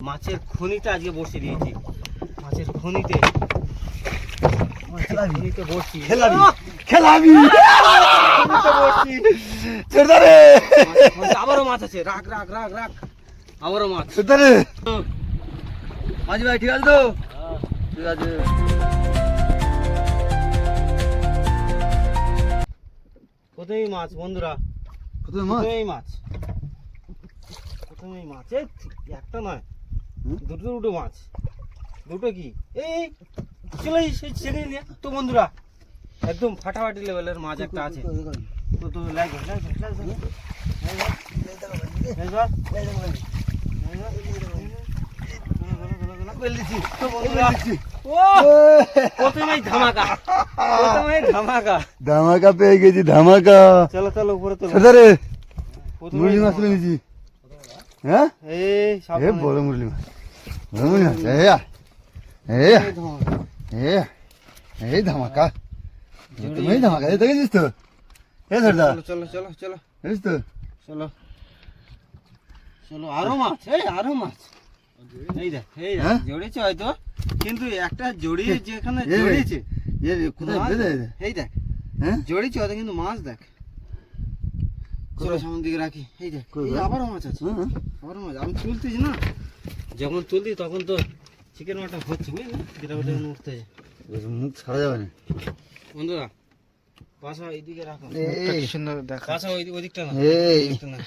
মাছের খনিতে আজকে বসে দিয়েছি, মাছের খনিতে বসছি। আবারও মাছ আছে, রাখ রাখ রাখ রাখ, আবারও মাছ। মাঝি ভাই ঠিক আছে তো? ঠিক আছে। প্রথমেই মাছ বন্ধুরা, প্রথমেই মাছ, প্রথমেই মাছ। একটা নয়, দুটো দুটো মাছ। দুটো কি এই চলে ছেড়ে নিয়ে তো বন্ধুরা, একদম ফাটাফাটি লেভেলের মাছ একটা আছে। তো তো লাইক প্রথমেই ধামাকা, প্রথমেই ধামাকা, ধামাকা পেয়ে গেছি, ধামাকা। চলো চলো উপরে তো মুরলি মাছ তুলে নিয়েছি। হ্যাঁ এই বড় মুরলি মাছ, বড় মুরলি মাছ। এই ধামাকা, তুমি ধামাকা দেখেছিস তো? চলো চলো চলো চলো বুঝিস তো? চলো চলো, আরো মাছ, এই আরো মাছ। এই দেখ, এই দেখ, জড়িয়েছে হয়তো, কিন্তু একটা জড়িয়ে যেখানে জড়িয়েছে, কোথায় বেঁধে? এই দেখ, হ্যাঁ জড়িয়েছে হয়তো, কিন্তু মাছ দেখ। চলো সামনের দিকে রাখি। এই দেখ, এই আবারও মাছ আছে, আবারও মাছ। আমি তুলতেছি না, যখন তুলতি তখন তো চিকেন মাটন হচ্ছে, বুঝলি, যেটা ওটা উঠতেছে, মুখ ছাড়া যাবে না বন্ধুরা। পাশা এইদিকে রাখো, এই সুন্দর দেখ, পাশা ওইদিকটা না, এই ওইদিকটা না।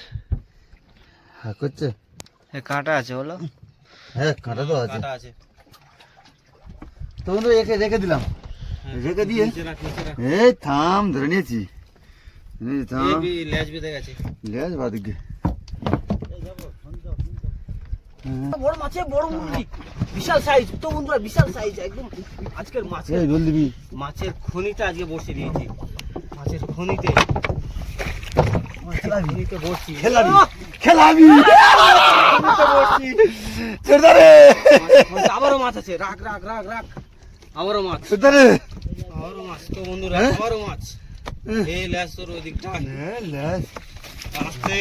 হ্যাঁ করছে, কাঁটা আছে বলো? হ্যাঁ কাঁটা তো আছে, কাঁটা আছে। তখন তো একে রেখে দিলাম, রেখে দিয়ে নিচে রাখ, নিচে রাখ। এই থাম, ধরে নিয়েছি। থাম, লেজ বেঁধে গেছে। লেজ বাদ গে। বড় মাছে, বড় মুরগি, বিশাল সাইজ তো বন্ধুরা, বিশাল সাইজ একদম। আজকের মাছের, এই জল দিবি। মাছের খনিতে আজকে বসে দিয়েছি, মাছের খনিতে, খনিতে বসছি। খেলাবি, খেলাবি। বসছি। ছেড়ে রে, আবারও মাছ আছে, রাখ রাখ রাখ রাখ, আবারও মাছ, ছেড়ে রে। আবারও মাছ তো বন্ধুরা, আবারও মাছ। এই লেজ তোর ওইদিকটা, হ্যাঁ লেজ, আস্তে।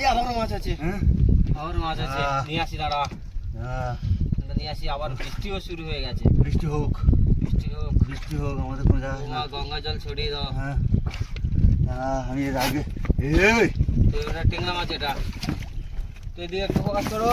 এই আবারও মাছ আছে, আবারও মাছ আছে। নিয়ে আসি, দাঁড়া, নিয়ে আসি। আবার বৃষ্টিও শুরু হয়ে গেছে। বৃষ্টি হোক, বৃষ্টি হোক, বৃষ্টি হোক, আমাদের কোনো জায়গা না। গঙ্গা জল ছড়িয়ে দাও। হ্যাঁ আমি এর আগে এই তো এটা টেংরা মাছ, এটা তো এদিকে একটু ফোকাস করো।